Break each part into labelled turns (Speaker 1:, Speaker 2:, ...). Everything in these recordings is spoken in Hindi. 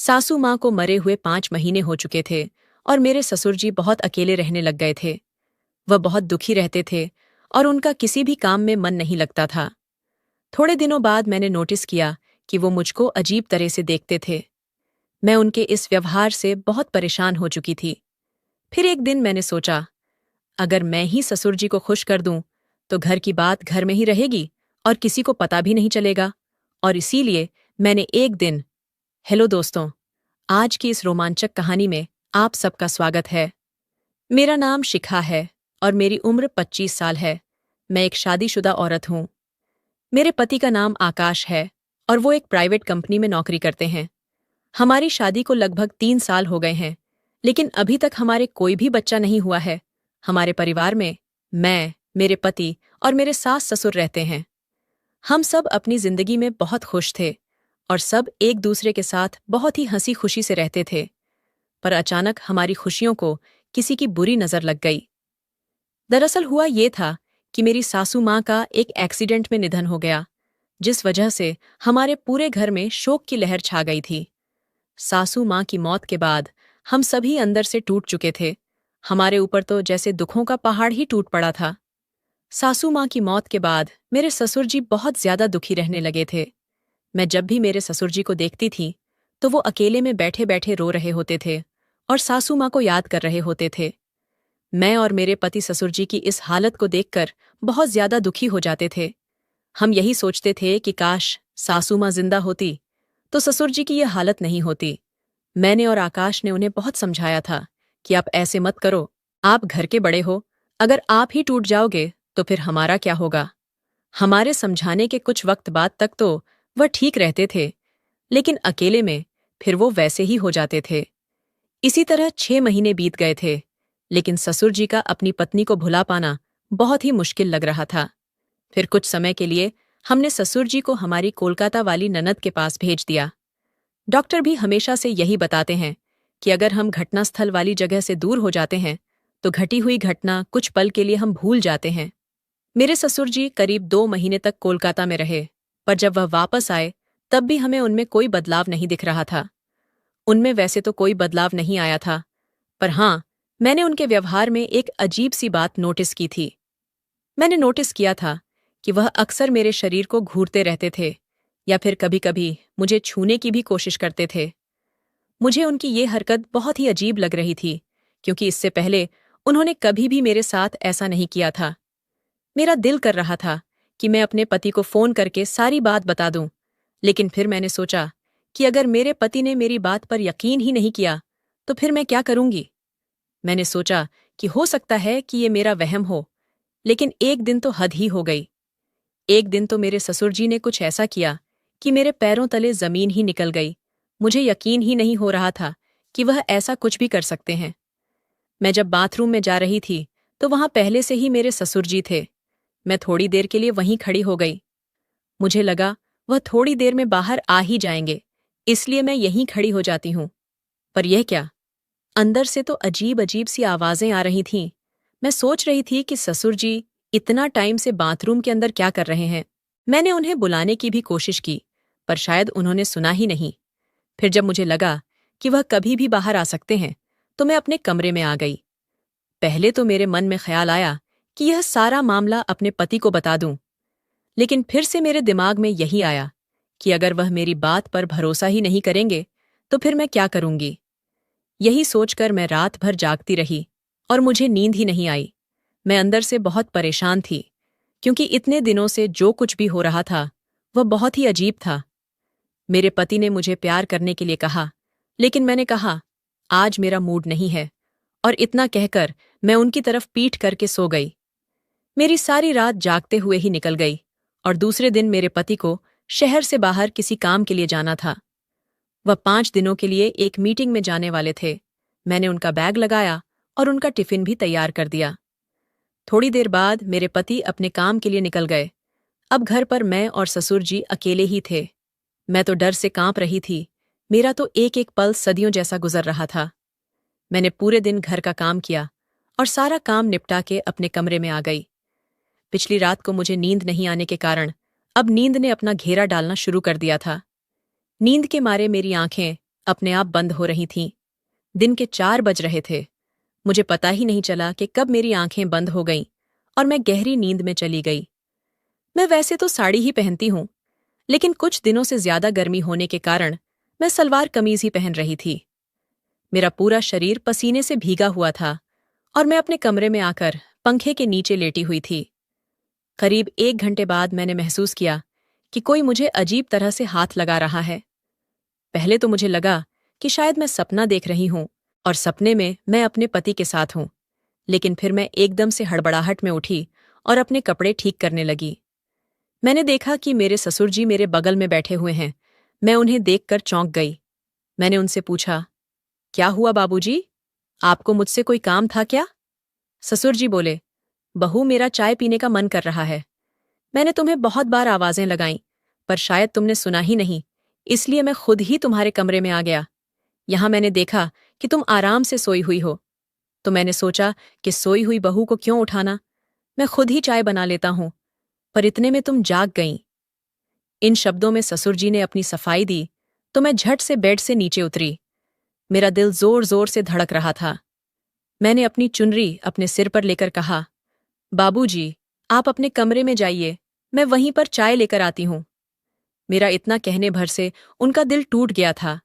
Speaker 1: सासू माँ को मरे हुए 5 महीने हो चुके थे और मेरे ससुर जी बहुत अकेले रहने लग गए थे। वह बहुत दुखी रहते थे और उनका किसी भी काम में मन नहीं लगता था। थोड़े दिनों बाद मैंने नोटिस किया कि वो मुझको अजीब तरह से देखते थे। मैं उनके इस व्यवहार से बहुत परेशान हो चुकी थी। फिर एक दिन मैंने सोचा, अगर मैं ही ससुर जी को खुश कर दूं, तो घर की बात घर में ही रहेगी और किसी को पता भी नहीं चलेगा। और इसीलिए मैंने एक दिन हेलो दोस्तों, आज की इस रोमांचक कहानी में आप सबका स्वागत है। मेरा नाम शिखा है और मेरी उम्र 25 साल है। मैं एक शादीशुदा औरत हूँ। मेरे पति का नाम आकाश है और वो एक प्राइवेट कंपनी में नौकरी करते हैं। हमारी शादी को लगभग 3 साल हो गए हैं, लेकिन अभी तक हमारे कोई भी बच्चा नहीं हुआ है। हमारे परिवार में मैं, मेरे पति और मेरे सास ससुर रहते हैं। हम सब अपनी जिंदगी में बहुत खुश थे और सब एक दूसरे के साथ बहुत ही हंसी खुशी से रहते थे। पर अचानक हमारी खुशियों को किसी की बुरी नजर लग गई। दरअसल हुआ ये था कि मेरी सासू माँ का एक एक्सीडेंट में निधन हो गया, जिस वजह से हमारे पूरे घर में शोक की लहर छा गई थी। सासू माँ की मौत के बाद हम सभी अंदर से टूट चुके थे। हमारे ऊपर तो जैसे दुखों का पहाड़ ही टूट पड़ा था। सासू माँ की मौत के बाद मेरे ससुर जी बहुत ज्यादा दुखी रहने लगे थे। मैं जब भी मेरे ससुर जी को देखती थी, तो वो अकेले में बैठे बैठे रो रहे होते थे और सासू माँ को याद कर रहे होते थे। मैं और मेरे पति ससुर जी की इस हालत को देखकर बहुत ज्यादा दुखी हो जाते थे। हम यही सोचते थे कि काश सासू माँ जिंदा होती तो ससुर जी की यह हालत नहीं होती। मैंने और आकाश ने उन्हें बहुत समझाया था कि आप ऐसे मत करो, आप घर के बड़े हो, अगर आप ही टूट जाओगे तो फिर हमारा क्या होगा। हमारे समझाने के कुछ वक्त बाद तक तो वह ठीक रहते थे, लेकिन अकेले में फिर वो वैसे ही हो जाते थे। इसी तरह 6 महीने बीत गए थे, लेकिन ससुर जी का अपनी पत्नी को भुला पाना बहुत ही मुश्किल लग रहा था। फिर कुछ समय के लिए हमने ससुर जी को हमारी कोलकाता वाली ननद के पास भेज दिया। डॉक्टर भी हमेशा से यही बताते हैं कि अगर हम घटनास्थल वाली जगह से दूर हो जाते हैं तो घटी हुई घटना कुछ पल के लिए हम भूल जाते हैं। मेरे ससुर जी करीब 2 महीने तक कोलकाता में रहे, पर जब वह वापस आए तब भी हमें उनमें कोई बदलाव नहीं दिख रहा था। उनमें वैसे तो कोई बदलाव नहीं आया था, पर हाँ, मैंने उनके व्यवहार में एक अजीब सी बात नोटिस की थी। मैंने नोटिस किया था कि वह अक्सर मेरे शरीर को घूरते रहते थे या फिर कभी-कभी मुझे छूने की भी कोशिश करते थे। मुझे उनकी ये हरकत बहुत ही अजीब लग रही थी, क्योंकि इससे पहले उन्होंने कभी भी मेरे साथ ऐसा नहीं किया था। मेरा दिल कर रहा था कि मैं अपने पति को फोन करके सारी बात बता दूं, लेकिन फिर मैंने सोचा कि अगर मेरे पति ने मेरी बात पर यकीन ही नहीं किया, तो फिर मैं क्या करूंगी। मैंने सोचा कि हो सकता है कि ये मेरा वहम हो, लेकिन एक दिन तो हद ही हो गई। एक दिन तो मेरे ससुर जी ने कुछ ऐसा किया कि मेरे पैरों तले जमीन ही निकल गई। मुझे यकीन ही नहीं हो रहा था कि वह ऐसा कुछ भी कर सकते हैं। मैं जब बाथरूम में जा रही थी, तो वहां पहले से ही मेरे ससुर जी थे। मैं थोड़ी देर के लिए वहीं खड़ी हो गई। मुझे लगा वह थोड़ी देर में बाहर आ ही जाएंगे, इसलिए मैं यहीं खड़ी हो जाती हूँ। पर यह क्या, अंदर से तो अजीब अजीब सी आवाजें आ रही थीं। मैं सोच रही थी कि ससुर जी इतना टाइम से बाथरूम के अंदर क्या कर रहे हैं। मैंने उन्हें बुलाने की भी कोशिश की, पर शायद उन्होंने सुना ही नहीं। फिर जब मुझे लगा कि वह कभी भी बाहर आ सकते हैं, तो मैं अपने कमरे में आ गई। पहले तो मेरे मन में ख्याल आया कि यह सारा मामला अपने पति को बता दूं, लेकिन फिर से मेरे दिमाग में यही आया कि अगर वह मेरी बात पर भरोसा ही नहीं करेंगे, तो फिर मैं क्या करूंगी। यही सोचकर मैं रात भर जागती रही और मुझे नींद ही नहीं आई। मैं अंदर से बहुत परेशान थी, क्योंकि इतने दिनों से जो कुछ भी हो रहा था वह बहुत ही अजीब था। मेरे पति ने मुझे प्यार करने के लिए कहा, लेकिन मैंने कहा आज मेरा मूड नहीं है, और इतना कहकर मैं उनकी तरफ पीठ करके सो गई। मेरी सारी रात जागते हुए ही निकल गई और दूसरे दिन मेरे पति को शहर से बाहर किसी काम के लिए जाना था। वह 5 दिनों के लिए एक मीटिंग में जाने वाले थे। मैंने उनका बैग लगाया और उनका टिफिन भी तैयार कर दिया। थोड़ी देर बाद मेरे पति अपने काम के लिए निकल गए। अब घर पर मैं और ससुर जी अकेले ही थे। मैं तो डर से कांप रही थी। मेरा तो एक एक पल सदियों जैसा गुजर रहा था। मैंने पूरे दिन घर का काम किया और सारा काम निपटा के अपने कमरे में आ गई। पिछली रात को मुझे नींद नहीं आने के कारण अब नींद ने अपना घेरा डालना शुरू कर दिया था। नींद के मारे मेरी आंखें अपने आप बंद हो रही थीं। दिन के 4 बज रहे थे। मुझे पता ही नहीं चला कि कब मेरी आंखें बंद हो गईं और मैं गहरी नींद में चली गई। मैं वैसे तो साड़ी ही पहनती हूं, लेकिन कुछ दिनों से ज्यादा गर्मी होने के कारण मैं सलवार कमीज ही पहन रही थी। मेरा पूरा शरीर पसीने से भीगा हुआ था और मैं अपने कमरे में आकर पंखे के नीचे लेटी हुई थी। करीब 1 घंटे बाद मैंने महसूस किया कि कोई मुझे अजीब तरह से हाथ लगा रहा है। पहले तो मुझे लगा कि शायद मैं सपना देख रही हूं और सपने में मैं अपने पति के साथ हूं, लेकिन फिर मैं एकदम से हड़बड़ाहट में उठी और अपने कपड़े ठीक करने लगी। मैंने देखा कि मेरे ससुर जी मेरे बगल में बैठे हुए हैं। मैं उन्हें देखकर चौंक गई। मैंने उनसे पूछा, क्या हुआ बाबूजी? आपको मुझसे कोई काम था क्या? ससुर जी बोले, बहू मेरा चाय पीने का मन कर रहा है। मैंने तुम्हें बहुत बार आवाजें लगाईं, पर शायद तुमने सुना ही नहीं, इसलिए मैं खुद ही तुम्हारे कमरे में आ गया। यहां मैंने देखा कि तुम आराम से सोई हुई हो, तो मैंने सोचा कि सोई हुई बहू को क्यों उठाना, मैं खुद ही चाय बना लेता हूं, पर इतने में तुम जाग गईं। इन शब्दों में ससुर जी ने अपनी सफाई दी, तो मैं झट से बेड से नीचे उतरी। मेरा दिल जोर जोर से धड़क रहा था। मैंने अपनी चुनरी अपने सिर पर लेकर कहा, बाबूजी, आप अपने कमरे में जाइए, मैं वहीं पर चाय लेकर आती हूं। मेरा इतना कहने भर से उनका दिल टूट गया था।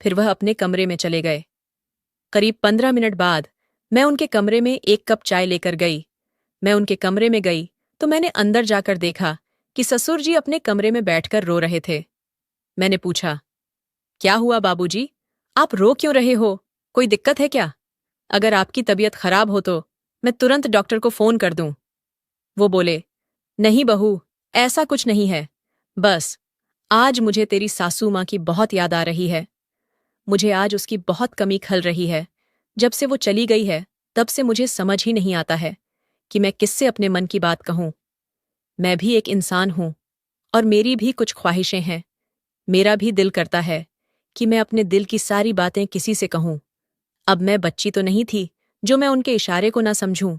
Speaker 1: फिर वह अपने कमरे में चले गए। करीब 15 मिनट बाद मैं उनके कमरे में 1 कप चाय लेकर गई। मैं उनके कमरे में गई तो मैंने अंदर जाकर देखा कि ससुर जी अपने कमरे में बैठकर रो रहे थे। मैंने पूछा, क्या हुआ बाबूजी? आप रो क्यों रहे हो? कोई दिक्कत है क्या? अगर आपकी तबीयत खराब हो तो मैं तुरंत डॉक्टर को फोन कर दूं। वो बोले, नहीं बहू, ऐसा कुछ नहीं है। बस आज मुझे तेरी सासू माँ की बहुत याद आ रही है। मुझे आज उसकी बहुत कमी खल रही है। जब से वो चली गई है, तब से मुझे समझ ही नहीं आता है कि मैं किससे अपने मन की बात कहूं। मैं भी एक इंसान हूं और मेरी भी कुछ ख्वाहिशें हैं। मेरा भी दिल करता है कि मैं अपने दिल की सारी बातें किसी से कहूं। अब मैं बच्ची तो नहीं थी जो मैं उनके इशारे को ना समझूं।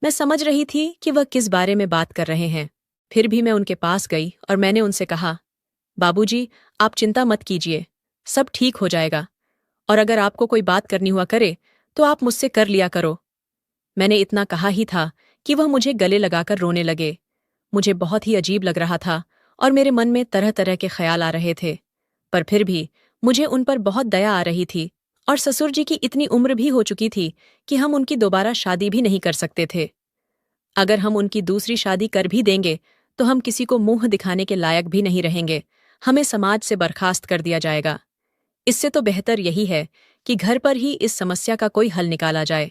Speaker 1: मैं समझ रही थी कि वह किस बारे में बात कर रहे हैं। फिर भी मैं उनके पास गई और मैंने उनसे कहा, बाबूजी, आप चिंता मत कीजिए, सब ठीक हो जाएगा, और अगर आपको कोई बात करनी हुआ करे तो आप मुझसे कर लिया करो। मैंने इतना कहा ही था कि वह मुझे गले लगाकर रोने लगे। मुझे बहुत ही अजीब लग रहा था और मेरे मन में तरह तरह के ख्याल आ रहे थे, पर फिर भी मुझे उन पर बहुत दया आ रही थी और ससुर जी की इतनी उम्र भी हो चुकी थी कि हम उनकी दोबारा शादी भी नहीं कर सकते थे। अगर हम उनकी दूसरी शादी कर भी देंगे तो हम किसी को मुंह दिखाने के लायक भी नहीं रहेंगे। हमें समाज से बर्खास्त कर दिया जाएगा। इससे तो बेहतर यही है कि घर पर ही इस समस्या का कोई हल निकाला जाए।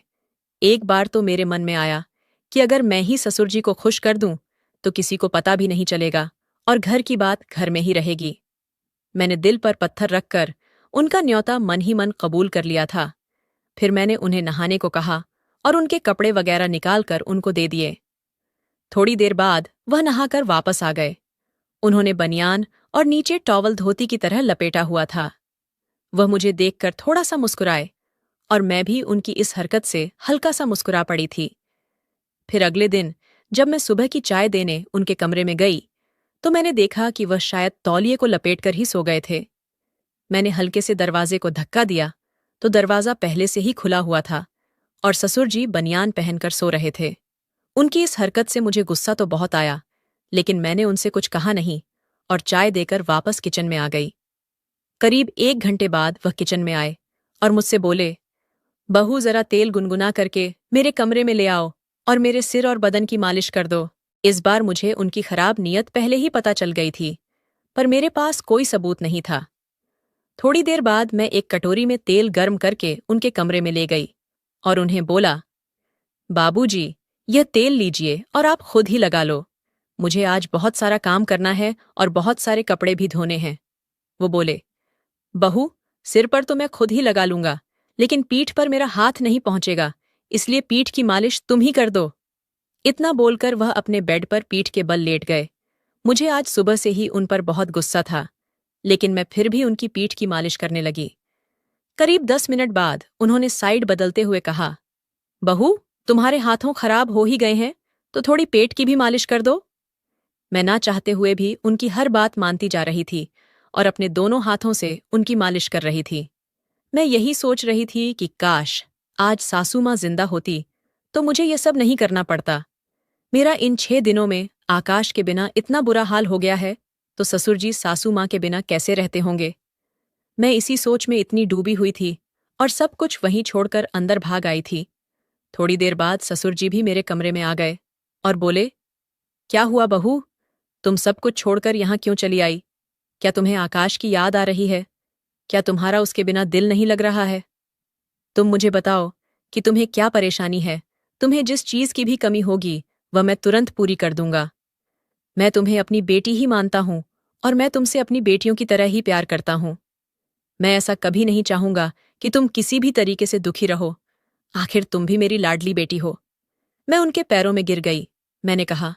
Speaker 1: एक बार तो मेरे मन में आया कि अगर मैं ही ससुर जी को खुश कर दूं तो किसी को पता भी नहीं चलेगा और घर की बात घर में ही रहेगी। मैंने दिल पर पत्थर रखकर उनका न्योता मन ही मन कबूल कर लिया था। फिर मैंने उन्हें नहाने को कहा और उनके कपड़े वगैरह निकालकर उनको दे दिए। थोड़ी देर बाद वह नहाकर वापस आ गए। उन्होंने बनियान और नीचे टॉवल धोती की तरह लपेटा हुआ था। वह मुझे देखकर थोड़ा सा मुस्कुराए और मैं भी उनकी इस हरकत से हल्का सा मुस्कुरा पड़ी थी। फिर अगले दिन जब मैं सुबह की चाय देने उनके कमरे में गई तो मैंने देखा कि वह शायद तौलिए को लपेटकर ही सो गए थे। मैंने हल्के से दरवाजे को धक्का दिया तो दरवाजा पहले से ही खुला हुआ था और ससुर जी बनियान पहनकर सो रहे थे। उनकी इस हरकत से मुझे गुस्सा तो बहुत आया, लेकिन मैंने उनसे कुछ कहा नहीं और चाय देकर वापस किचन में आ गई। करीब 1 घंटे बाद वह किचन में आए और मुझसे बोले, बहू, जरा तेल गुनगुना करके मेरे कमरे में ले आओ और मेरे सिर और बदन की मालिश कर दो। इस बार मुझे उनकी खराब नीयत पहले ही पता चल गई थी, पर मेरे पास कोई सबूत नहीं था। थोड़ी देर बाद मैं एक कटोरी में तेल गर्म करके उनके कमरे में ले गई और उन्हें बोला, बाबूजी, यह तेल लीजिए और आप खुद ही लगा लो। मुझे आज बहुत सारा काम करना है और बहुत सारे कपड़े भी धोने हैं। वो बोले, बहू, सिर पर तो मैं खुद ही लगा लूंगा, लेकिन पीठ पर मेरा हाथ नहीं पहुंचेगा, इसलिए पीठ की मालिश तुम ही कर दो। इतना बोलकर वह अपने बेड पर पीठ के बल लेट गए। मुझे आज सुबह से ही उन पर बहुत गुस्सा था, लेकिन मैं फिर भी उनकी पीठ की मालिश करने लगी। करीब 10 मिनट बाद उन्होंने साइड बदलते हुए कहा, बहू, तुम्हारे हाथों खराब हो ही गए हैं, तो थोड़ी पेट की भी मालिश कर दो। मैं ना चाहते हुए भी उनकी हर बात मानती जा रही थी और अपने दोनों हाथों से उनकी मालिश कर रही थी। मैं यही सोच रही थी कि काश आज सासू माँ जिंदा होती तो मुझे ये सब नहीं करना पड़ता। मेरा इन 6 दिनों में आकाश के बिना इतना बुरा हाल हो गया है, तो ससुर जी सासू माँ के बिना कैसे रहते होंगे। मैं इसी सोच में इतनी डूबी हुई थी और सब कुछ वहीं छोड़कर अंदर भाग आई थी। थोड़ी देर बाद ससुर जी भी मेरे कमरे में आ गए और बोले, क्या हुआ बहू, तुम सब कुछ छोड़कर यहाँ क्यों चली आई? क्या तुम्हें आकाश की याद आ रही है? क्या तुम्हारा उसके बिना दिल नहीं लग रहा है? तुम मुझे बताओ कि तुम्हें क्या परेशानी है। तुम्हें जिस चीज की भी कमी होगी वह मैं तुरंत पूरी कर दूंगा। मैं तुम्हें अपनी बेटी ही मानता हूं और मैं तुमसे अपनी बेटियों की तरह ही प्यार करता हूं। मैं ऐसा कभी नहीं चाहूंगा कि तुम किसी भी तरीके से दुखी रहो। आखिर तुम भी मेरी लाडली बेटी हो। मैं उनके पैरों में गिर गई। मैंने कहा,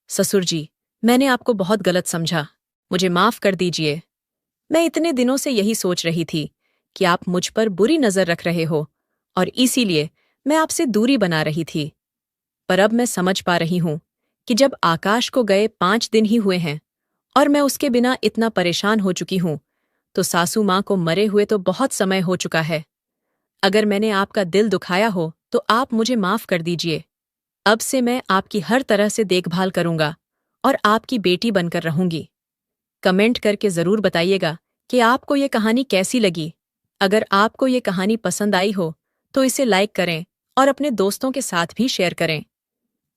Speaker 1: ससुर जी, मैंने आपको बहुत गलत समझा, मुझे माफ कर दीजिए। मैं इतने दिनों से यही सोच रही थी कि आप मुझ पर बुरी नजर रख रहे हो और इसीलिए मैं आपसे दूरी बना रही थी। पर अब मैं समझ पा रही हूं कि जब आकाश को गए 5 दिन ही हुए हैं और मैं उसके बिना इतना परेशान हो चुकी हूं, तो सासू माँ को मरे हुए तो बहुत समय हो चुका है। अगर मैंने आपका दिल दुखाया हो तो आप मुझे माफ कर दीजिए। अब से मैं आपकी हर तरह से देखभाल करूंगा और आपकी बेटी बनकर रहूंगी। कमेंट करके जरूर बताइएगा कि आपको ये कहानी कैसी लगी। अगर आपको ये कहानी पसंद आई हो तो इसे लाइक करें और अपने दोस्तों के साथ भी शेयर करें।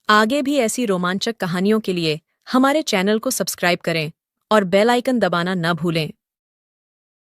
Speaker 1: आगे भी ऐसी रोमांचक कहानियों के लिए हमारे चैनल को सब्सक्राइब करें और बेल आइकन दबाना न भूलें।